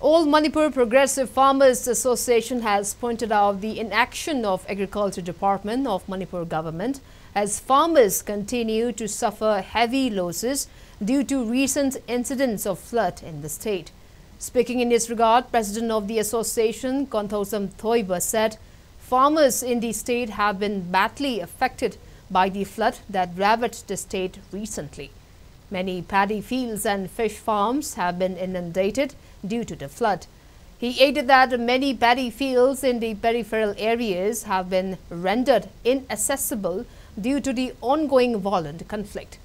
All Manipur Progressive Farmers Association has pointed out the inaction of Agriculture Department of Manipur government as farmers continue to suffer heavy losses due to recent incidents of flood in the state. Speaking in this regard, President of the association, Konthosam Thoiba, said farmers in the state have been badly affected by the flood that ravaged the state recently. Many paddy fields and fish farms have been inundated due to the flood. He added that many paddy fields in the peripheral areas have been rendered inaccessible due to the ongoing violent conflict.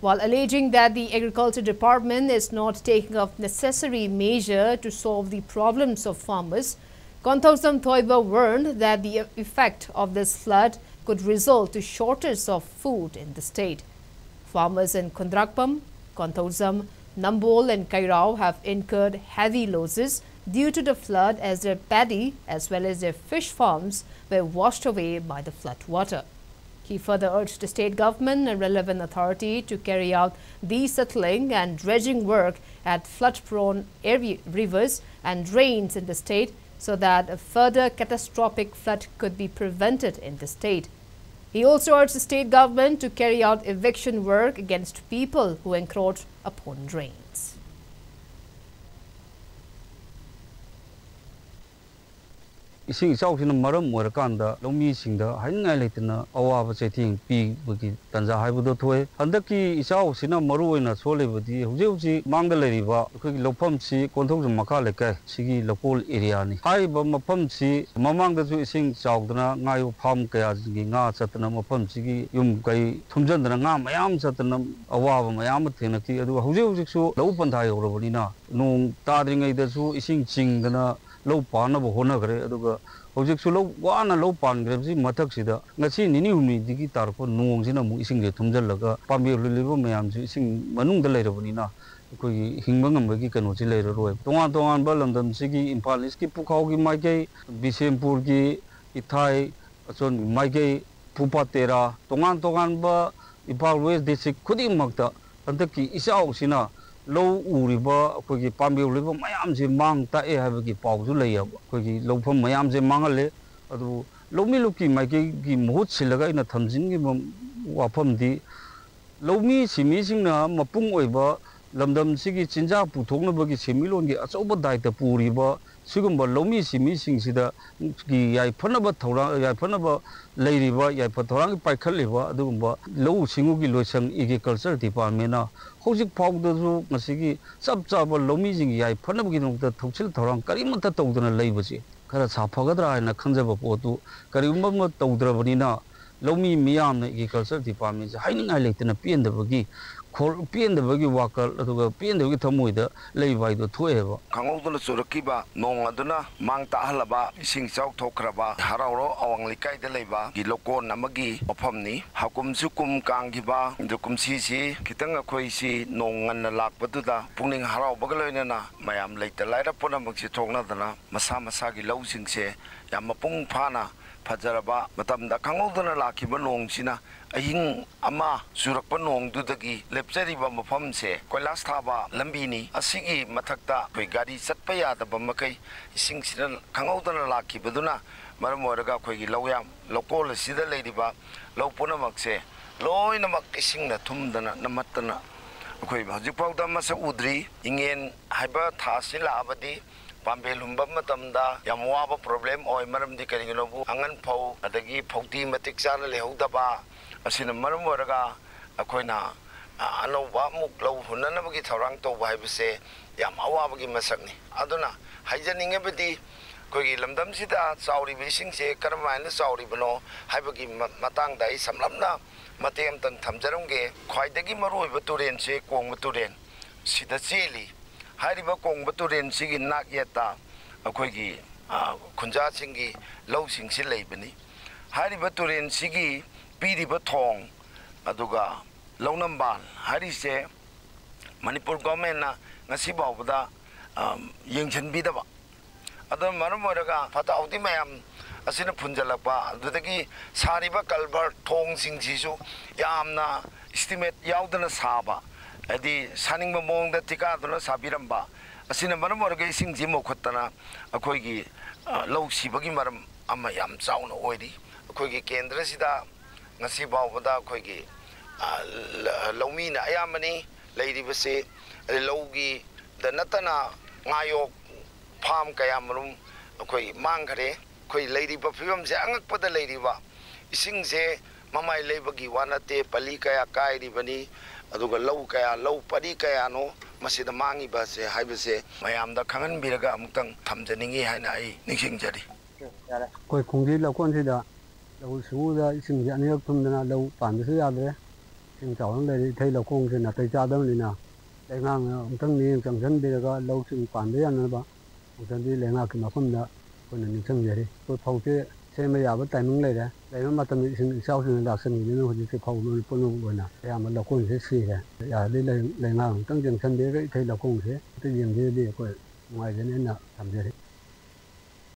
While alleging that the Agriculture Department is not taking up necessary measure to solve the problems of farmers, Konthosam Thoiba warned that the effect of this flood could result to shortage of food in the state. Farmers in Kundrakpam, Konthosam, Nambol and Kairao have incurred heavy losses due to the flood as their paddy as well as their fish farms were washed away by the flood water. He further urged the state government and relevant authority to carry out desettling and dredging work at flood-prone rivers and drains in the state so that a further catastrophic flood could be prevented in the state. He also urged the state government to carry out eviction work against people who encroach upon drains. Ising ichawsina maram oirakanda lawmisingda haingai leitana awaba chething pibagi tanja haibudo thoi handaki ichawsina maru oina solebadi hujeuji mangda leiriba akhoi lophamsi konthokjum makha lekai sigi lokol area ni haiba maphamsi mamangda ju ising chawdana ngayu pham kaya ji nga chatna maphamsi gi yum kai thumjandana nga mayam chatna awaba mayam thenaki adu hujeuji su lopandha yorobani na nong tadringai da su ising chingdana low pan of Honagre, Ojexulo, one a low pan graves in Mataxida, Nasi Nini, Digi Tarpo, Nongs in a missing the Tumjalaga, Pambi Livo Mayam, sing Manung the later Bonina, Hingmangam Bagikan was later away. Toan Balandam, Sigi, Impaliski, Pukaugi, Maike, Bisem Purgi, Itai, Son Maike, Pupatera, Togan Ba, Ipalways, they say, Kudim Magda, and the key is out Sina. Low Uriba, Quiggy Pambi River, Mayam's Mang Tae have a Paulaya, Quiggy Low from Mayam's Mangale, Low Miluki, Mikey Mohut Silaga in a Tamzing Wapam di Low me, Simising Mapung Weba, Lamdam Sigi Chinja, Putonabagi Similongi, as over died the Puriba, Sugumba Lomi Simising Sida, Yapanaba Tora, Yapanaba Ladiba, Yapatorang Paikaliva, Dumba, Low Singugi Losang Agriculture Department. Hojik Pogdu, Masigi, Subsaba, Lomizing, Yapanabin, the Tochil Torang, Karimata Togdana Labosi, Karasapagadra and a Kanzaba Potu, Karimama Togdravanina, Lomi Miam, Agriculture Department, hiding I late in a P and the Bagi. P and the Bagi Walker, P and the Vitamuida, lay by the 12. Kangodan Surakiba, Nongaduna, Mangta Halaba, Sing South Tokraba, Hararo, Awanglikai de Leva, Giloko Namagi, Opomni, Hakum Sukum Kangiba, Dukum Sisi, Kitanga Quasi, Nongan Lak Batuda, Puning Harao Bagalina, Mayam late the light upon a Maxitonadana, Masama Sagi Losing se, Yamapung Pana. Pajaraba, Matam da Kangodan Laki Banong Sina, a hing ama, Surapanong Dudagi, Lepseriba Mapamse, Koilastaba, Lambini, a Sigi Matakta, Pegadi Satpaya, the Bamakai, sings Kangodan Laki Baduna, Maramoraga Kogi Loyam, Lokola Sida Ladyba, Lopunamaxe, Low in a makissing the Tumdana, Namatana, Koiba, Masa Udri, Ingen, Hyba Tasila Abadi. Pambelumba matamda yamwaba problem oy maram di kaninobu angan phau adagi phauti matik chana lehodaba asina maram waraga akoina anoba muk lo hunana bagi thorang to baibse yam awaba gi masakni aduna haijaninge bedi kogi lamdam sida chauri bising se karmaina chauri bano haibagi matang dai samlamna matem tan thamjarumge khwaidagi maroi baturen se kong baturen sida cheli Hariba Kong Baturin Sigi Nak Yeta, a Quigi, Kunja Singi, Low Sing Silabini. Hariba Turin Sigi, Pidi Batong, Aduga, Lonamban, Hari se Manipur Gomena, Nasiba, Yingchen Bidaba. Adam Maramoraga, Fata Ultimayam, Asina Punjalapa, Dudaki, Sariba Kalbar, Tong Sing Sisu, Yamna, estimate Yaudana Saba. Adi Saning Mamong the Tika Sabiramba, ꯑꯁꯤꯅ ꯃꯔꯝ ꯑꯣꯏꯔꯒ ꯏꯁꯤꯡꯁꯤ ꯃꯣꯠꯈꯠꯇꯅ ꯑꯩꯈꯣꯏꯒꯤ ꯂꯧ ꯁꯤꯕꯒꯤ ꯃꯔꯝ ꯑꯃ ꯌꯥꯝ ꯆꯥꯎꯅ ꯑꯣꯏꯔꯤ ꯑꯩꯈꯣꯏꯒꯤ ꯀꯦꯟꯗ꯭ꯔꯁꯤꯗ ꯉꯁꯤ ꯐꯥꯎꯕꯗ ꯑꯩꯈꯣꯏꯒꯤ ꯂꯧꯃꯤꯅ ꯑꯌꯥꯝꯕꯅꯤ ꯂꯩꯔꯤꯕꯁꯤ ꯂꯧꯒꯤꯗ ꯅꯠꯇꯅ ꯉꯥꯌꯣꯛ ꯐꯥꯝ kaya marum ꯑꯩꯈꯣꯏ ꯃꯥꯡꯈꯔꯦ ꯑꯩꯈꯣꯏ ꯂꯩꯔꯤꯕ ꯐꯤꯕꯝꯁꯦ ꯑꯉꯛꯄꯗ ꯂꯩꯔꯤꯕ ꯏꯁꯤꯡꯁꯦ ꯃꯃꯥꯏ ꯂꯩꯕꯒꯤ ꯋꯥ ꯅꯠꯇꯦ ꯄꯜꯂꯤ kaya ꯀꯥꯏꯔꯤꯕꯅꯤ ꯑꯗꯨꯒ ꯂꯧ kaya ꯂꯧ ꯄꯔꯤ kayano ꯃꯁꯤꯗ ꯃꯥꯡꯉꯤꯕꯁꯦ ꯍꯥꯏꯕꯁꯦ ꯃꯌꯥꯝꯗ ꯈꯪꯍꯟꯕꯤꯔꯒ ꯑꯃꯨꯛꯇꯪ ꯊꯝꯖꯅꯤꯡꯉꯤ ꯍꯥꯏꯅ ꯑꯩ ꯅꯤꯡꯁꯤꯡꯖꯔꯤ ꯑꯩꯈꯣꯏ ꯈꯣꯡꯖꯤ ꯂꯧꯀꯣꯟꯁꯤꯗ ꯂꯧꯎ ꯁꯤꯡꯎꯗ ꯏꯁꯤꯡꯁꯦ ꯑꯅꯤꯔꯛ ꯊꯨꯝꯗꯅ ꯂꯧ ꯄꯥꯟꯕꯁꯨ ꯌꯥꯗ꯭ꯔꯦ ꯏꯁꯤꯡ ꯆꯥꯎꯅ ꯂꯩꯔꯤ ꯏꯊꯩ ꯂꯧꯈꯣꯡꯁꯦ ꯅꯥꯇꯩ ꯆꯥꯗꯕꯅꯤꯅ ꯂꯩꯉꯥꯛꯅ ꯑꯃꯨꯛꯇꯪ ꯃꯤꯠꯌꯦꯡ ꯆꯪꯁꯤꯟꯕꯤꯔꯒ ꯂꯧꯁꯤꯡ ꯄꯥꯟꯕ ꯌꯥꯅꯕ ꯑꯃꯨꯛꯇꯪꯗꯤ ꯂꯩꯉꯥꯛꯀꯤ ꯃꯐꯝꯗ ꯑꯩꯈꯣꯏꯅ ꯅꯤꯡꯁꯤꯡꯖꯔꯤ ꯑꯩꯈꯣꯏ ꯐꯧꯁꯦ ꯁꯦꯝꯕ ꯌꯥꯕ ꯇꯥꯏꯃꯤꯡ ꯂꯩꯕ ꯃꯇꯝꯗ ꯏꯁꯤꯡ ꯏꯆꯥꯎꯁꯤꯡꯅ ꯂꯥꯛꯁꯟꯈꯤꯗꯨꯅ ꯍꯧꯖꯤꯛꯁꯦ ꯐꯧ ꯄꯨꯝꯅꯃꯛ ꯑꯣꯏꯅ ꯑꯌꯥꯝꯕ ꯂꯧꯀꯣꯟꯁꯦ ꯁꯤꯔꯦ ꯌꯥꯔꯗꯤ ꯂꯩꯉꯥꯛ ꯑꯃꯨꯛꯇꯪ ꯌꯦꯡꯁꯤꯟꯕꯤꯔꯒ ꯏꯊꯩ ꯂꯧꯈꯣꯡꯁꯦ ꯑꯝꯇ ꯌꯦꯡꯕꯤꯔꯗꯤ ꯑꯩꯈꯣꯏ ꯅꯨꯡꯉꯥꯏꯖꯅꯦꯅ ꯊꯝꯖꯔꯤ